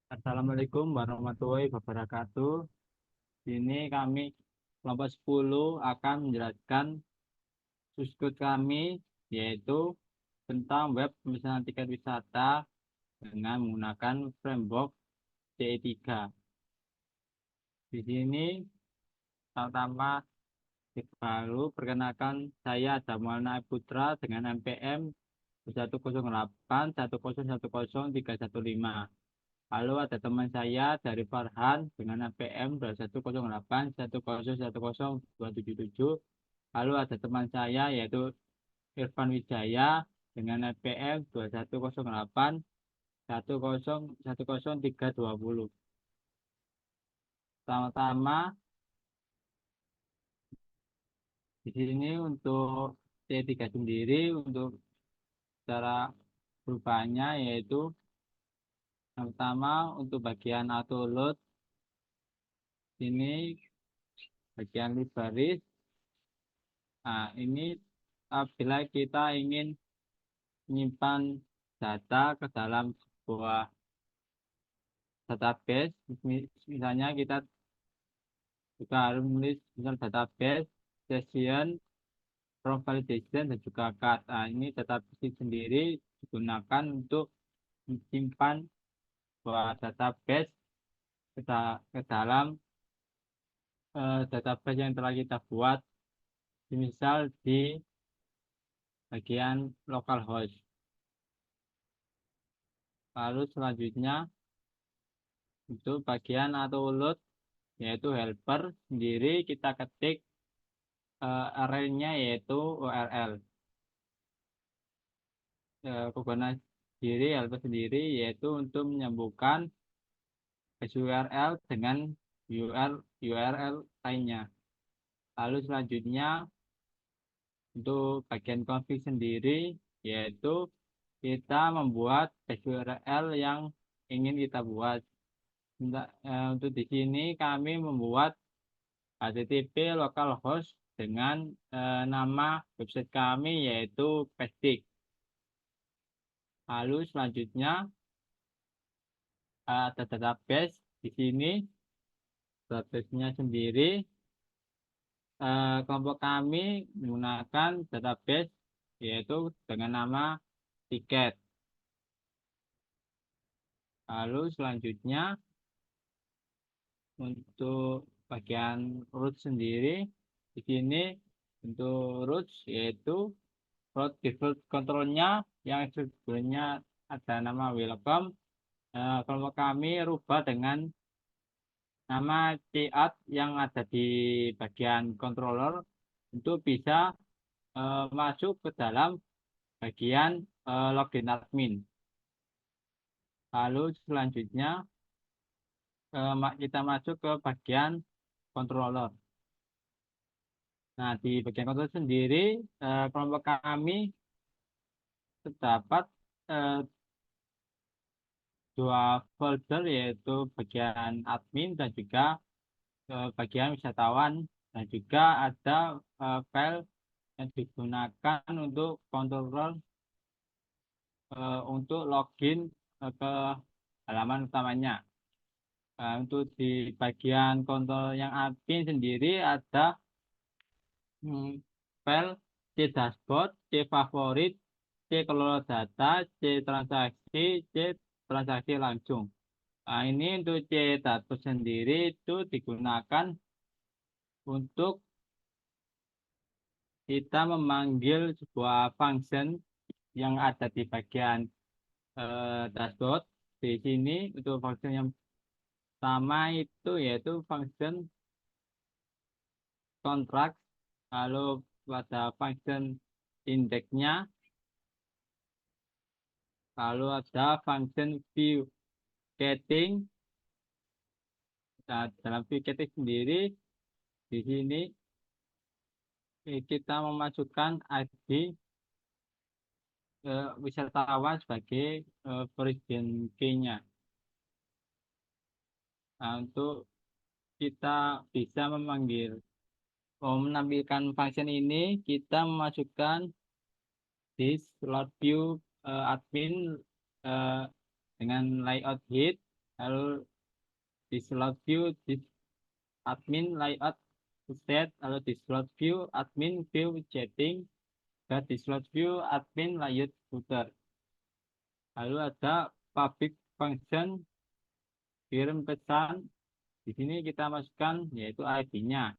Assalamualaikum warahmatullahi wabarakatuh. Ini kami kelompok 10 akan menjelaskan suskut kami, yaitu tentang web pemesanan tiket wisata dengan menggunakan framework CE3. Di sini pertama baru perkenalkan saya Jamalna Putra dengan NPM 10810101315. Lalu ada teman saya dari Farhan dengan APM 210810102777. Lalu ada teman saya yaitu Irfan Wijaya dengan APM 210810101320. Pertama-tama di sini untuk C3 sendiri untuk cara berubahnya yaitu yang pertama untuk bagian auto load ini bagian list baris. Nah, ini apabila kita ingin menyimpan data ke dalam sebuah database, misalnya kita juga harus menulis misal database, session, from validation, dan juga cut. Nah, ini database ini sendiri digunakan untuk menyimpan sebuah database ke dalam database yang telah kita buat, misal di bagian localhost. Lalu selanjutnya untuk bagian atau load yaitu helper sendiri kita ketik arraynya yaitu URL. Komponen sendiri helper sendiri yaitu untuk menyambungkan URL dengan URL lainnya. Lalu selanjutnya untuk bagian config sendiri yaitu kita membuat URL yang ingin kita buat. Untuk di sini kami membuat HTTP localhost dengan nama website kami yaitu Pestik. Lalu selanjutnya ada database di sini. Database-nya sendiri kelompok kami menggunakan database yaitu dengan nama tiket. Lalu selanjutnya untuk bagian root sendiri di sini untuk root yaitu root default controlnya yang sebenarnya ada nama welcome. Kelompok kami rubah dengan nama cout yang ada di bagian controller untuk bisa masuk ke dalam bagian login admin. Lalu selanjutnya kita masuk ke bagian controller. Nah, di bagian controller sendiri kelompok kami terdapat eh, dua folder yaitu bagian admin dan juga bagian wisatawan dan juga ada file yang digunakan untuk controller untuk login ke halaman utamanya. Untuk di bagian kontrol yang admin sendiri ada file C dashboard, C favorit, C kelola data, C transaksi, C transaksi langsung. Nah, ini untuk C dashboard sendiri itu digunakan untuk kita memanggil sebuah function yang ada di bagian dashboard. Di sini untuk function yang pertama itu yaitu function contract, lalu pada function indeksnya, lalu ada function view getting. Nah, dalam view getting sendiri di sini kita memasukkan ID wisatawan sebagai presiden key-nya. Nah, untuk kita bisa menampilkan function ini, kita memasukkan di slot view admin dengan layout head. Lalu di slot view di admin layout set, lalu di slot view admin view chatting, dan di slot view admin layout footer. Lalu ada public function kirim pesan. Di sini kita masukkan yaitu ID-nya.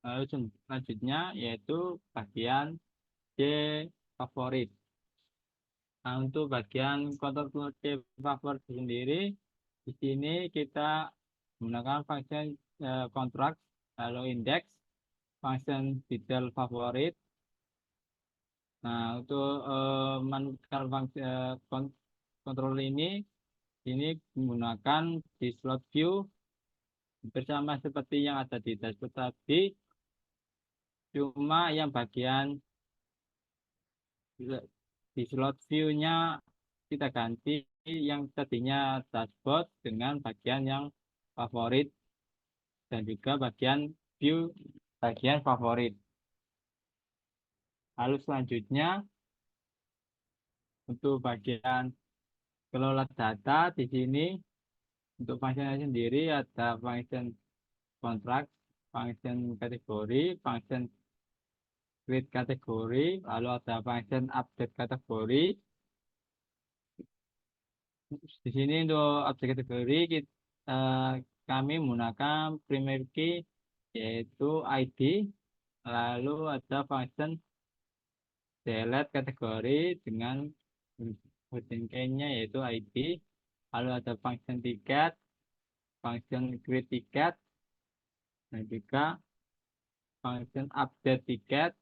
Lalu selanjutnya yaitu bagian C favorit. Nah, untuk bagian kontrol C favorit sendiri, di sini kita menggunakan function kontrak, lalu index, function detail favorit. Nah, untuk menentukan kontrol ini menggunakan di slot view bersama seperti yang ada di dashboard tadi, cuma yang bagian di slot view-nya kita ganti yang tadinya dashboard dengan bagian yang favorit dan juga bagian view bagian favorit. Lalu selanjutnya untuk bagian kelola data di sini untuk fungsinya sendiri ada function kontrak, function kategori, function create kategori, lalu ada function update kategori. Di sini untuk objek kategori kami menggunakan primary key yaitu ID, lalu ada function delete kategori dengan hidden key-nya yaitu ID, lalu ada function tiket, function create tiket, dan juga function update tiket,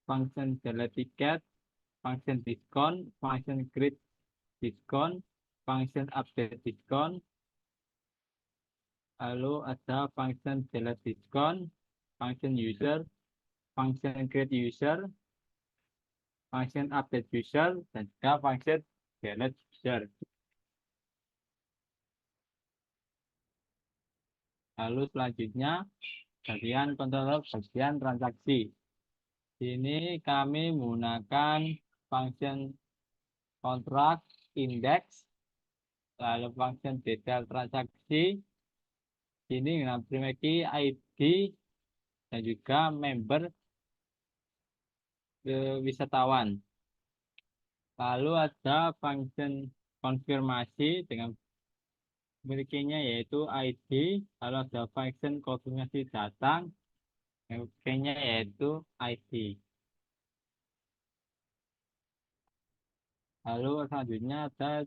function delete tiket, function discount, function create discount, function update discount, lalu ada function delete discount, function user, function create user, function update user, dan juga function delete user. Lalu selanjutnya bagian kontrol bagian transaksi. Ini kami menggunakan function kontrak, index, lalu function detail transaksi. Ini dengan primary key, ID, dan juga member wisatawan. Lalu ada function konfirmasi dengan memilikinya yaitu ID, lalu ada function konfirmasi datang, memilikinya yaitu ID. Lalu selanjutnya ada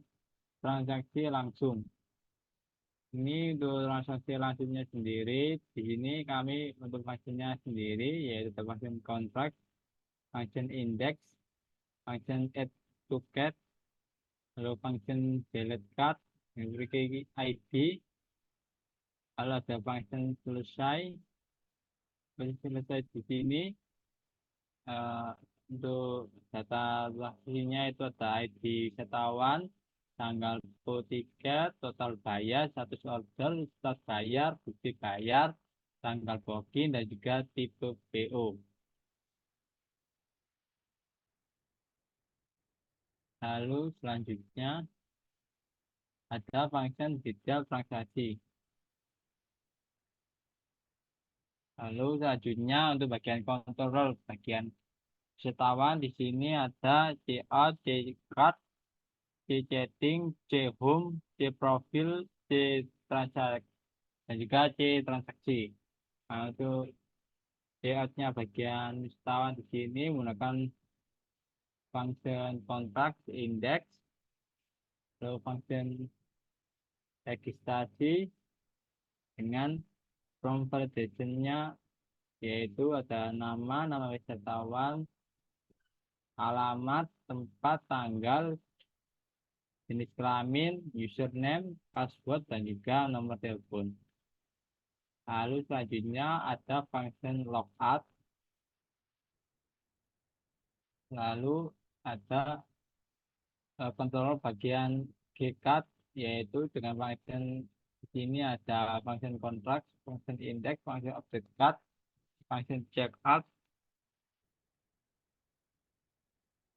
transaksi langsung. Ini untuk transaksi langsungnya sendiri, di sini kami untuk fungsinya sendiri yaitu function contract, function index, function add to cart, lalu function delete card, memiliki ID, lalu ada function selesai. Selesai di sini eh, untuk data transaksinya itu ada ID wisatawan, tanggal tiket, total bayar, status order, status bayar, bukti bayar, tanggal booking, dan juga tipe PO. Lalu selanjutnya ada function detail transaksi. Lalu selanjutnya untuk bagian kontrol bagian wisatawan di sini ada CA, C card, C chatting, C home, C profil, C transaksi, dan juga C transaksi. Nah, untuk layoutnya bagian wisatawan di sini menggunakan function kontak, index, lalu function registrasi dengan from validation-nya yaitu ada nama wisatawan, alamat, tempat, tanggal, jenis kelamin, username, password, dan juga nomor telepon. Lalu selanjutnya ada function logout. Lalu ada kontrol bagian gcard yaitu dengan function di sini ada function contract, function index, function update card, function checkout,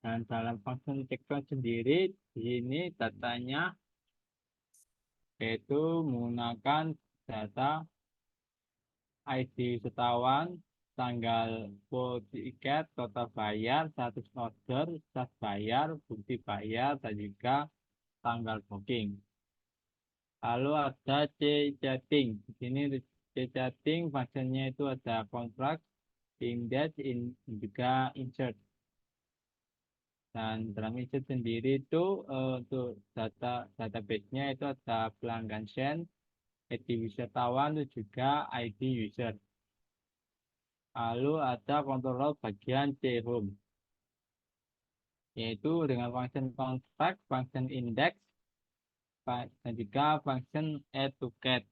Dan dalam function checkpoint sendiri, di sini datanya yaitu menggunakan data ID wisatawan, tanggal full tiket, total bayar, status order, stat bayar, bukti bayar, dan juga tanggal booking. Lalu ada C chatting. Di sini C chatting fungsinya itu ada kontrak, index, juga insert. Dan dalam insert sendiri itu untuk database-nya itu ada pelanggan send, ID wisatawan, itu juga ID user. Lalu ada kontrol bagian C home, yaitu dengan function contract, function index, dan juga function add to get.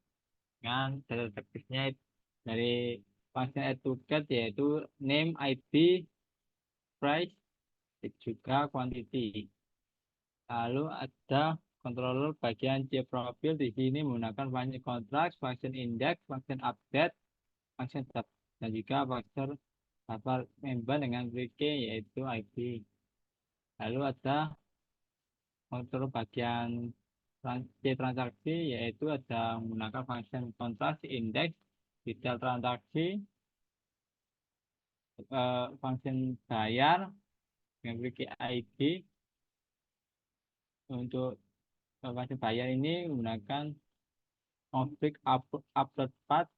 Dengan database-nya dari function add to get yaitu name, ID, price, dan juga quantity. Lalu ada controller bagian C profile. Di sini menggunakan function contract, function index, function update, function tab, dan juga function daftar member dengan key yaitu ID. Lalu ada kontrol bagian C transaksi, yaitu ada menggunakan function contract, index, detail transaksi, function bayar memiliki ID. Untuk function bayar ini menggunakan objek upload path,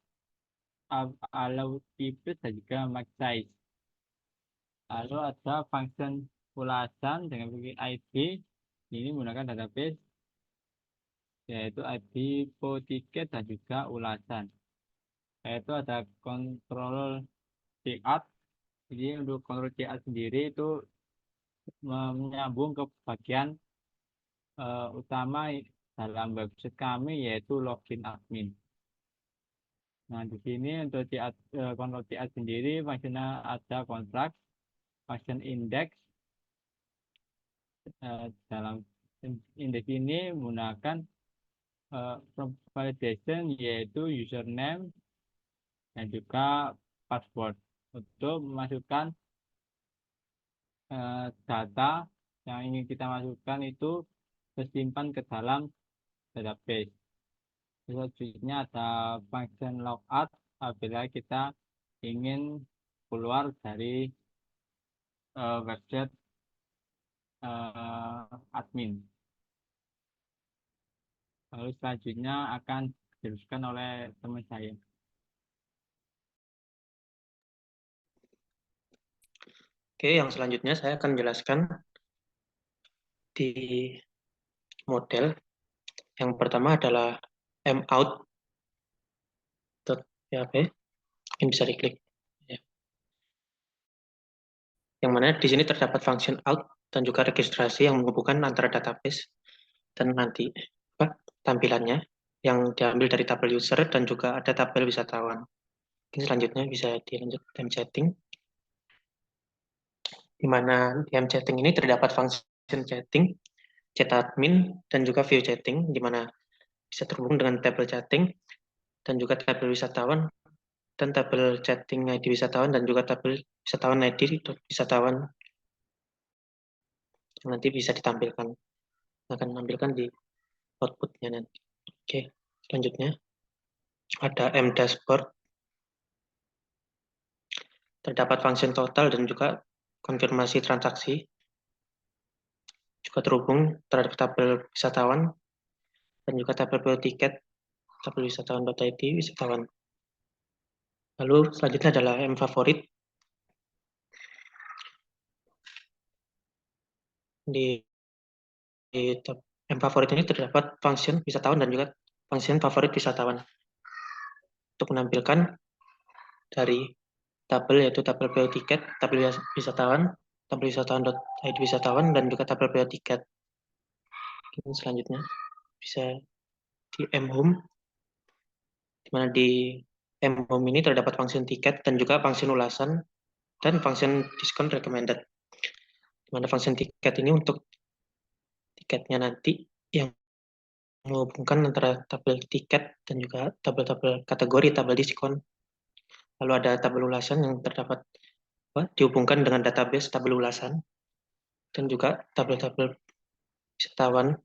allow types, dan juga max size. Lalu ada function ulasan dengan memiliki ID. Ini menggunakan database yaitu ID ticket dan juga ulasan. Yaitu ada kontrol checkout. Jadi untuk kontrol checkout sendiri itu menyambung ke bagian utama dalam website kami yaitu login admin. Nah, di sini untuk kontrol checkout sendiri fungsinya ada kontrak, function index. Dalam indeks ini menggunakan validation yaitu username dan juga password untuk memasukkan data yang ingin kita masukkan itu tersimpan ke dalam database. Selanjutnya ada function logout apabila kita ingin keluar dari website admin. Lalu selanjutnya akan dijelaskan oleh teman saya. Oke, yang selanjutnya saya akan jelaskan di model. Yang pertama adalah mout.php. Ini bisa diklik. Ya. Yang mana di sini terdapat function out dan juga registrasi yang menghubungkan antara database dan nanti tampilannya yang diambil dari tabel user dan juga ada tabel wisatawan. Ini selanjutnya bisa dilanjut time chatting, di mana di time chatting ini terdapat function chatting, chat admin, dan juga view chatting, di mana bisa terhubung dengan tabel chatting dan juga tabel wisatawan dan tabel chatting ID wisatawan dan juga tabel wisatawan ID wisatawan yang nanti bisa ditampilkan, akan menampilkan di outputnya nanti. Oke, selanjutnya ada mdashboard. Terdapat function total dan juga konfirmasi transaksi. Juga terhubung terhadap tabel wisatawan dan juga tabel tiket, tabel wisatawan.id, wisatawan. Lalu selanjutnya adalah mfavorit. Di mfavorit ini terdapat function wisatawan dan juga function favorit wisatawan. Untuk menampilkan dari tabel yaitu tabel tiket, tabel wisatawan, tabel wisatawan.id wisatawan, dan juga tabel tiket. Selanjutnya bisa di mhome, di mana di mhome ini terdapat function tiket dan juga function ulasan dan function discount recommended. Di mana function tiket ini untuk tiketnya nanti yang menghubungkan antara tabel tiket dan juga tabel-tabel kategori tabel diskon. Lalu ada tabel ulasan yang terdapat dihubungkan dengan database tabel ulasan. dan juga tabel-tabel wisatawan.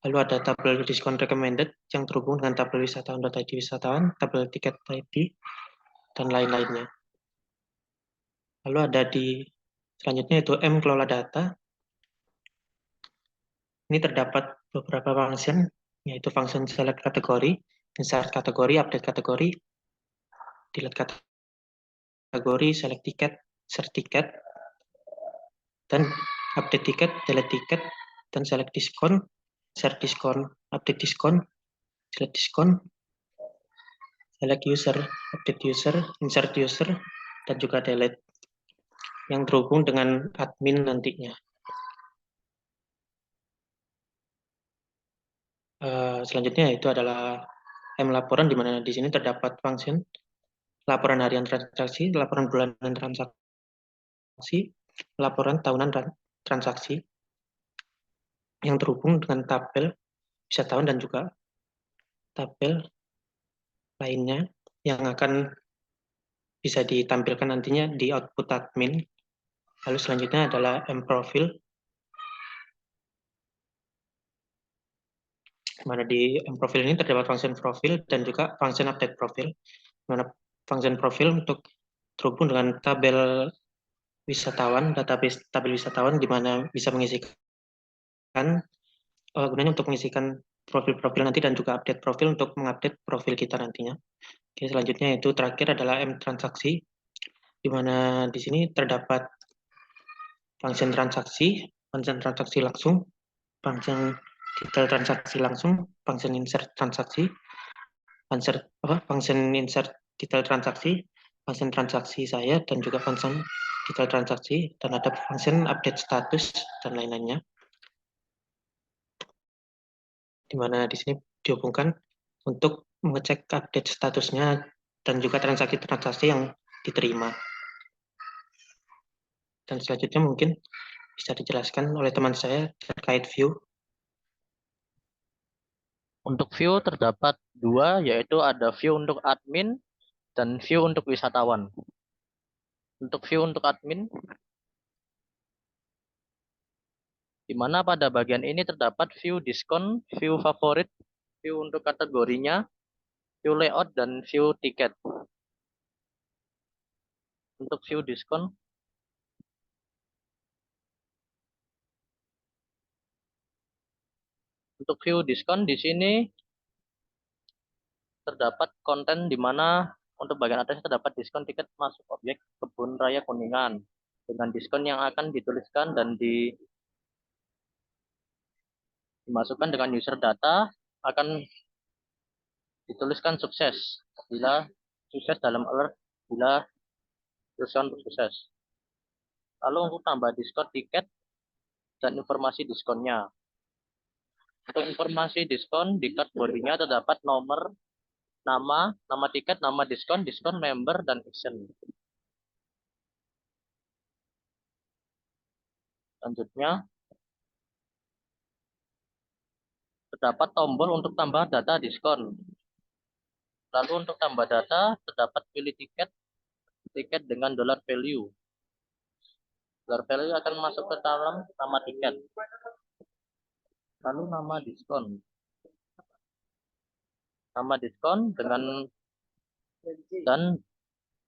Lalu ada tabel diskon recommended yang terhubung dengan tabel wisatawan.id wisatawan, tabel tiket ID, dan lain-lainnya. Lalu ada di selanjutnya itu M kelola data. Ini terdapat beberapa function, yaitu function select kategori, insert kategori, update kategori, delete kategori, select tiket, search tiket, dan update tiket, delete tiket, dan select diskon, share diskon, update diskon, select diskon, select user, update user, insert user, dan juga delete yang terhubung dengan admin nantinya. Selanjutnya itu adalah M laporan, di mana di sini terdapat function laporan harian transaksi, laporan bulanan transaksi, laporan tahunan transaksi yang terhubung dengan tabel wisatawan dan juga tabel lainnya yang akan bisa ditampilkan nantinya di output admin. Lalu selanjutnya adalah mProfil, di mana di mProfil ini terdapat function profil dan juga function update profil, di mana function profil untuk terhubung dengan tabel wisatawan, database tabel wisatawan, di mana bisa mengisikan gunanya untuk mengisikan profil-profil nanti dan juga update profil untuk mengupdate profil kita nantinya. Oke, selanjutnya itu terakhir adalah M transaksi, di mana di sini terdapat function transaksi langsung, function detail transaksi langsung, function insert transaksi, function insert detail transaksi, function transaksi saya, dan juga function detail transaksi, dan ada function update status, dan lain-lainnya. Di mana di sini dihubungkan untuk mengecek update statusnya dan juga transaksi-transaksi yang diterima. Dan selanjutnya mungkin bisa dijelaskan oleh teman saya terkait view. Untuk view terdapat dua, yaitu ada view untuk admin dan view untuk wisatawan. Untuk view untuk admin, di mana pada bagian ini terdapat view diskon, view favorit, view untuk kategorinya, view layout, dan view tiket. Untuk view diskon, di sini terdapat konten di mana untuk bagian atas terdapat diskon tiket masuk objek Kebun Raya Kuningan dengan diskon yang akan dituliskan dan dimasukkan dengan user data akan dituliskan sukses bila sukses dalam alert bila tulisan sukses. Lalu untuk tambah diskon tiket dan informasi diskonnya. Untuk informasi diskon di kategorinya terdapat nomor, nama tiket, nama diskon, diskon member, dan action. Selanjutnya, terdapat tombol untuk tambah data diskon. Lalu untuk tambah data, terdapat pilih tiket dengan dollar value. Dollar value akan masuk ke dalam nama tiket. Lalu nama diskon. Nama diskon dan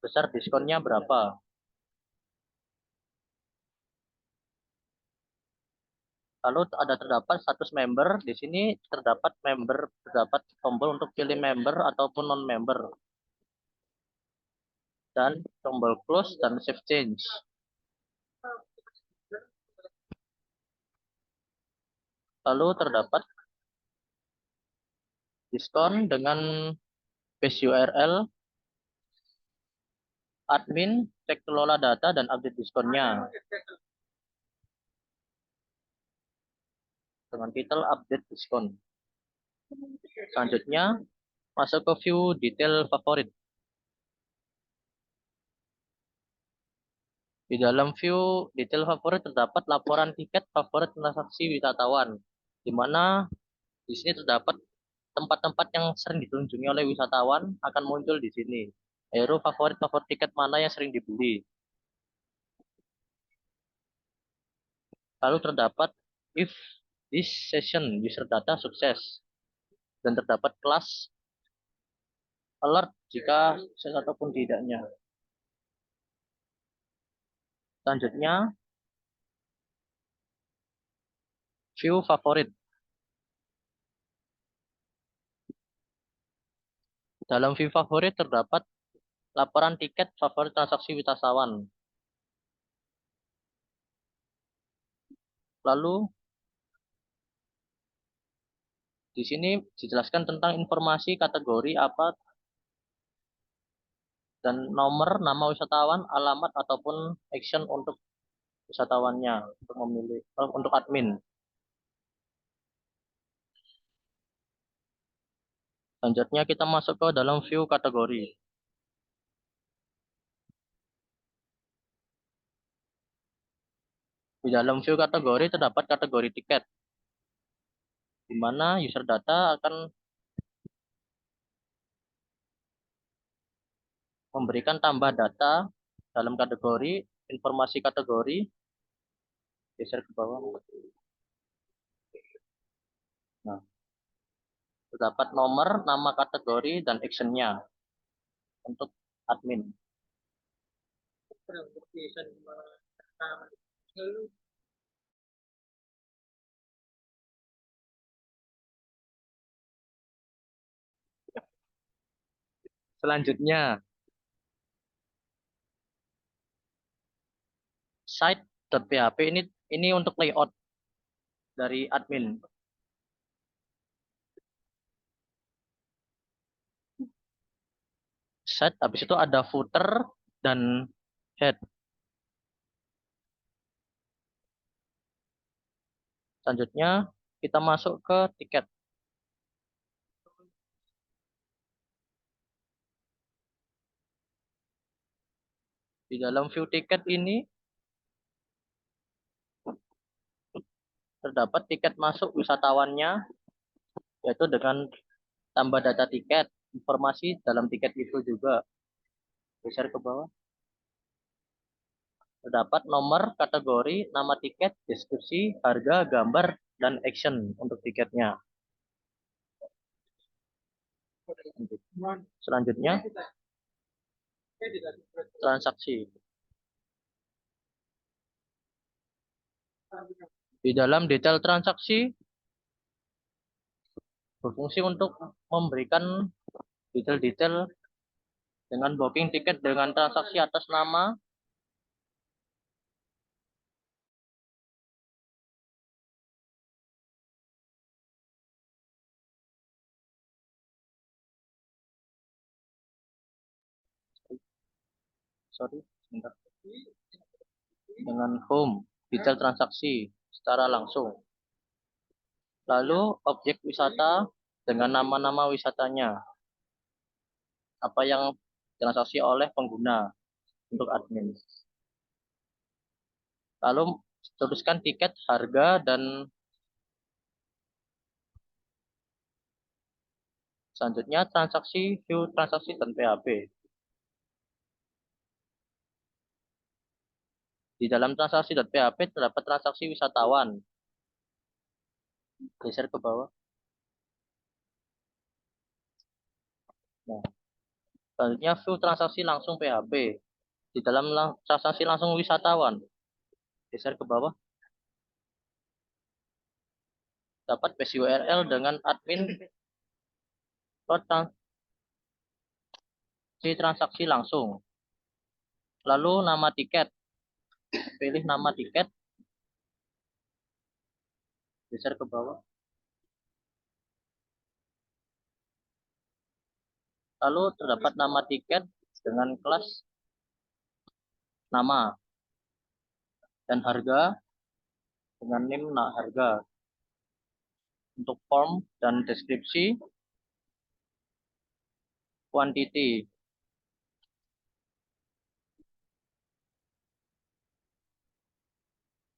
besar diskonnya berapa. Lalu terdapat status member. Di sini terdapat tombol untuk pilih member ataupun non-member. Dan tombol close dan save change. Lalu terdapat diskon dengan base URL, admin, cek kelola data, dan update diskonnya. Dengan titel update diskon. Selanjutnya, masuk ke view detail favorit. Di dalam view detail favorit terdapat laporan tiket favorit transaksi wisatawan, di mana di sini terdapat tempat-tempat yang sering dikunjungi oleh wisatawan akan muncul di sini. Hero favorit tiket mana yang sering dibeli. Lalu terdapat if this session user data sukses, dan terdapat kelas alert jika sukses ataupun tidaknya. Selanjutnya, view favorit. Dalam view favorit terdapat laporan tiket favorit transaksi wisatawan. Lalu di sini dijelaskan tentang informasi kategori apa dan nomor nama wisatawan, alamat ataupun action untuk wisatawannya untuk memilih untuk admin. Selanjutnya kita masuk ke dalam view kategori. Di dalam view kategori terdapat kategori tiket, di mana user data akan memberikan tambah data dalam kategori, informasi kategori, geser ke bawah. Nah, terdapat nomor, nama kategori, dan actionnya untuk admin. Selanjutnya, site.php ini untuk layout dari admin. Site, habis itu ada footer dan head. Selanjutnya, kita masuk ke tiket. Di dalam view tiket ini terdapat tiket masuk wisatawannya, yaitu dengan tambah data tiket, informasi dalam tiket itu juga. Geser ke bawah. Terdapat nomor, kategori, nama tiket, deskripsi, harga, gambar, dan action untuk tiketnya. Selanjutnya, transaksi. Di dalam detail transaksi, berfungsi untuk memberikan detail-detail dengan booking tiket dengan transaksi atas nama, dengan home, detail transaksi secara langsung. Lalu objek wisata dengan nama-nama wisatanya. Apa yang transaksi oleh pengguna untuk admin. Lalu tuliskan tiket, harga, dan selanjutnya transaksi, view transaksi dan PHP. Di dalam transaksi.php terdapat transaksi wisatawan. Geser ke bawah. Nah, selanjutnya view transaksi langsung PHP. Di dalam transaksi langsung wisatawan. Geser ke bawah. Dapat base URL dengan admin transaksi langsung. Lalu nama tiket. Pilih nama tiket. Geser ke bawah. Lalu terdapat nama tiket dengan kelas nama dan harga dengan name harga. Untuk form dan deskripsi, quantity.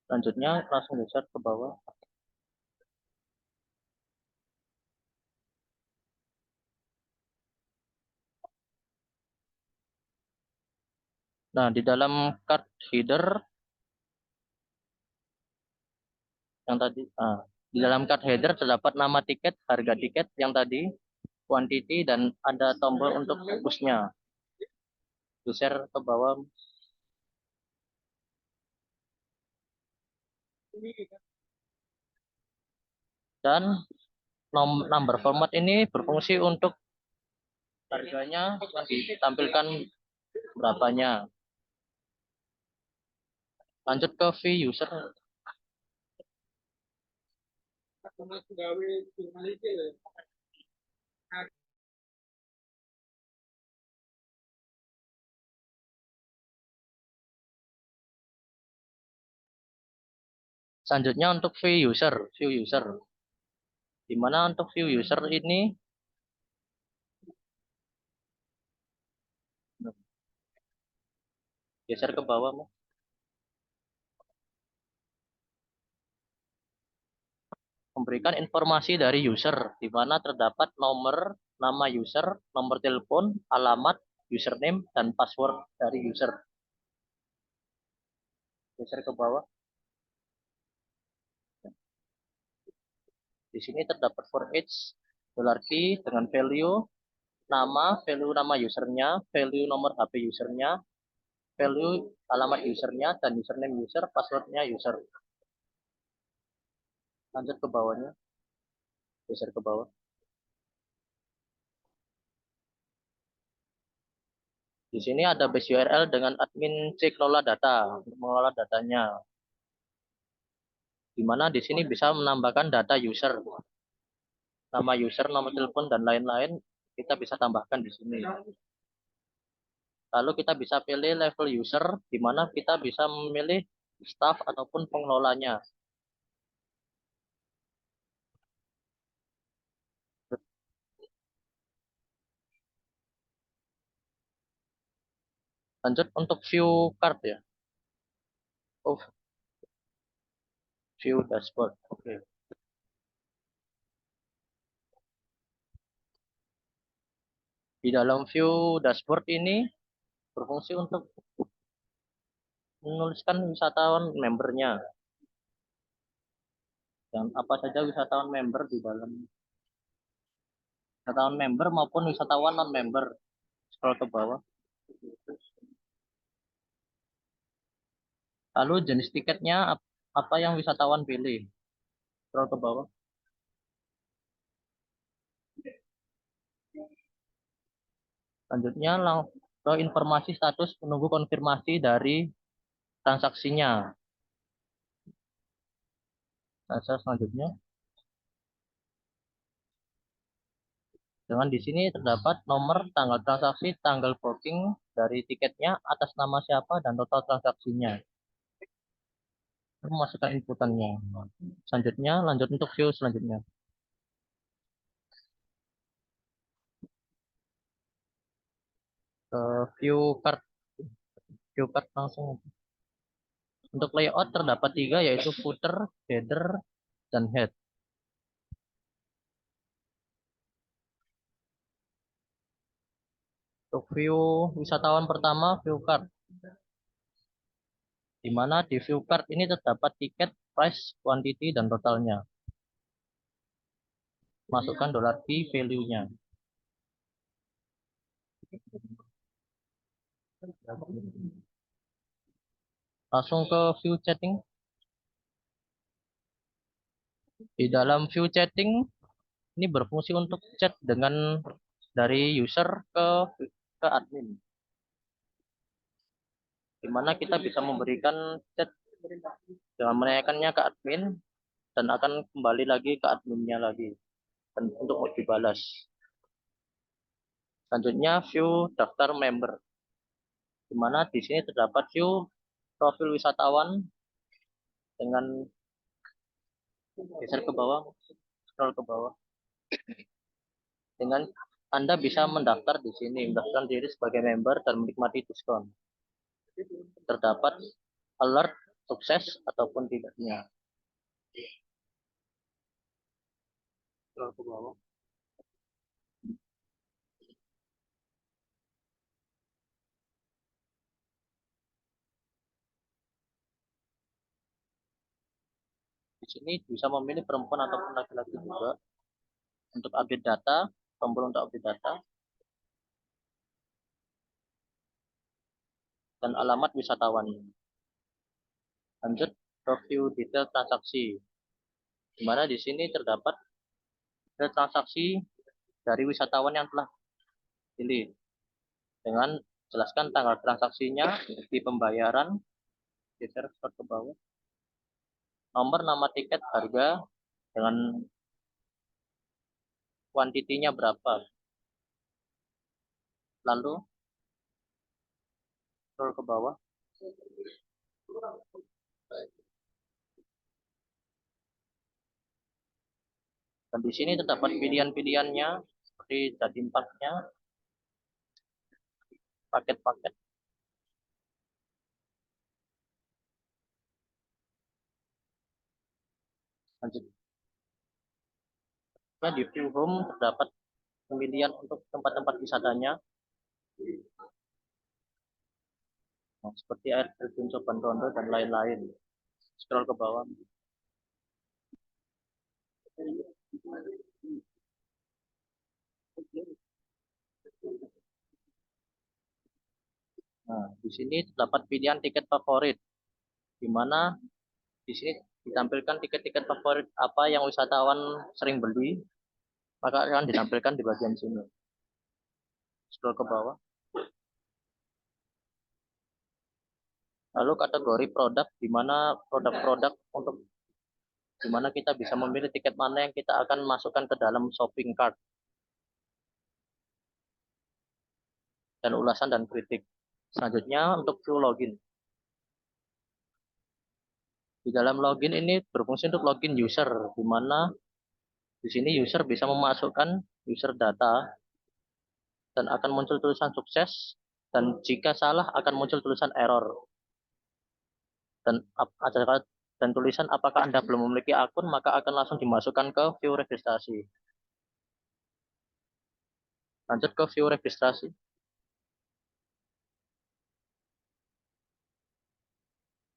Selanjutnya langsung geser ke bawah. Nah, di dalam card header yang tadi. Di dalam card header terdapat nama tiket, harga tiket yang tadi, quantity, dan ada tombol untuk pushnya. Share ke bawah. Dan number format ini berfungsi untuk harganya ditampilkan berapanya. Lanjut ke view user. Selanjutnya untuk view user. Di mana untuk view user ini geser ke bawah, memberikan informasi dari user, di mana terdapat nomor, nama user, nomor telepon, alamat, username, dan password dari user. Geser ke bawah. Di sini terdapat for each $key dengan value nama usernya, value nomor HP usernya, value alamat usernya, dan username user, passwordnya user. Lanjut ke bawahnya, geser ke bawah. Di sini ada base URL dengan admin C kelola data untuk mengelola datanya. Di mana di sini bisa menambahkan data user, nama user, nomor telepon, dan lain-lain kita bisa tambahkan di sini. Lalu kita bisa pilih level user, di mana kita bisa memilih staff ataupun pengelolanya. Lanjut untuk view card ya. Oh, view dashboard. Oke. Di dalam view dashboard ini berfungsi untuk menuliskan wisatawan membernya. Dan apa saja wisatawan member di dalam wisatawan member maupun wisatawan non member. Scroll ke bawah. Lalu jenis tiketnya apa yang wisatawan pilih. Scroll ke bawah. Selanjutnya ke informasi status menunggu konfirmasi dari transaksinya. Selanjutnya. Dengan di sini terdapat nomor, tanggal transaksi, tanggal booking dari tiketnya, atas nama siapa, dan total transaksinya. Masukkan inputannya. Selanjutnya, lanjut untuk view selanjutnya. View card. View card langsung. Untuk layout terdapat 3, yaitu footer, header, dan head. Untuk view wisatawan pertama, view card. Di mana di view card ini terdapat tiket, price, quantity, dan totalnya. Masukkan $key value-nya. Langsung ke view chatting. Di dalam view chatting ini berfungsi untuk chat dengan dari user ke admin. Di mana kita bisa memberikan chat dengan menanyakannya ke admin dan akan kembali lagi ke adminnya lagi dan untuk dibalas. Selanjutnya view daftar member. Di mana di sini terdapat view profil wisatawan dengan geser ke bawah, scroll ke bawah. Dengan Anda bisa mendaftar di sini, mendaftarkan diri sebagai member dan menikmati diskon. Terdapat alert sukses ataupun tidaknya. Scroll ke bawah. Di Di sini bisa memilih perempuan ataupun laki-laki juga. Untuk update data, tombol untuk update data, dan alamat wisatawan. Lanjut ke view detail transaksi, di mana di sini terdapat detail transaksi dari wisatawan yang telah pilih, dengan jelaskan tanggal transaksinya, di pembayaran, geser ke bawah, nomor, nama tiket, harga, dengan kuantitinya berapa. Lalu scroll ke bawah. Dan di sini terdapat pilihan-pilihannya seperti Jatim Parknya, paket-paket. Lanjut. Nah, di view home terdapat pemilihan untuk tempat-tempat wisatanya. Nah, seperti air terjun Coban Rondo dan lain-lain. Scroll ke bawah. Nah, di sini terdapat pilihan tiket favorit, di mana di sini ditampilkan tiket-tiket favorit apa yang wisatawan sering beli, maka akan ditampilkan di bagian sini. Scroll ke bawah. Lalu kategori produk, di mana produk-produk untuk di mana kita bisa memilih tiket mana yang kita akan masukkan ke dalam shopping cart. Dan ulasan dan kritik. Selanjutnya untuk view login. Di dalam login ini berfungsi untuk login user, di mana di sini user bisa memasukkan user data dan akan muncul tulisan sukses, dan jika salah akan muncul tulisan error. Dan tulisan apakah Anda belum memiliki akun, maka akan langsung dimasukkan ke view registrasi. Lanjut ke view registrasi.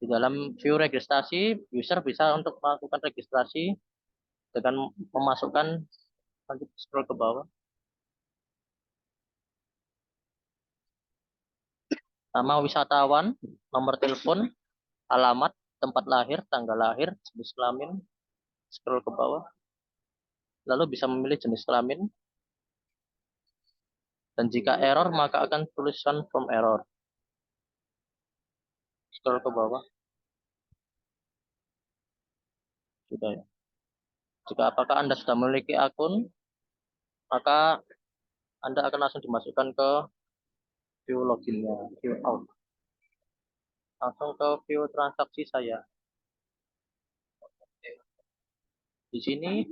Di dalam view registrasi, user bisa untuk melakukan registrasi dengan memasukkan, lanjut scroll ke bawah, nama wisatawan, nomor telepon, alamat, tempat lahir, tanggal lahir, jenis kelamin, scroll ke bawah, lalu bisa memilih jenis kelamin, dan jika error maka akan tuliskan from error. Scroll ke bawah. Sudah ya. Jika apakah Anda sudah memiliki akun, maka Anda akan langsung dimasukkan ke view loginnya, view out. Langsung ke view transaksi saya. Di sini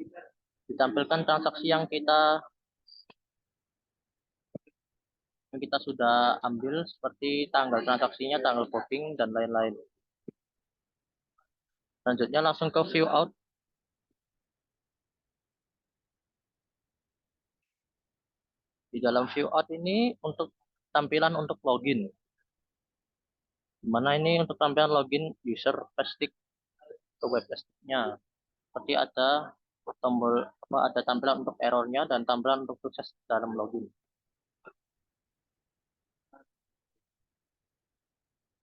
ditampilkan transaksi yang kita sudah ambil, seperti tanggal transaksinya, tanggal booking, dan lain-lain. Selanjutnya langsung ke view out. Di dalam view out ini untuk tampilan untuk login. Dimana ini untuk tampilan login user plastik ke web plastiknya. Seperti ada tombol, ada tampilan untuk errornya dan tampilan untuk sukses dalam login.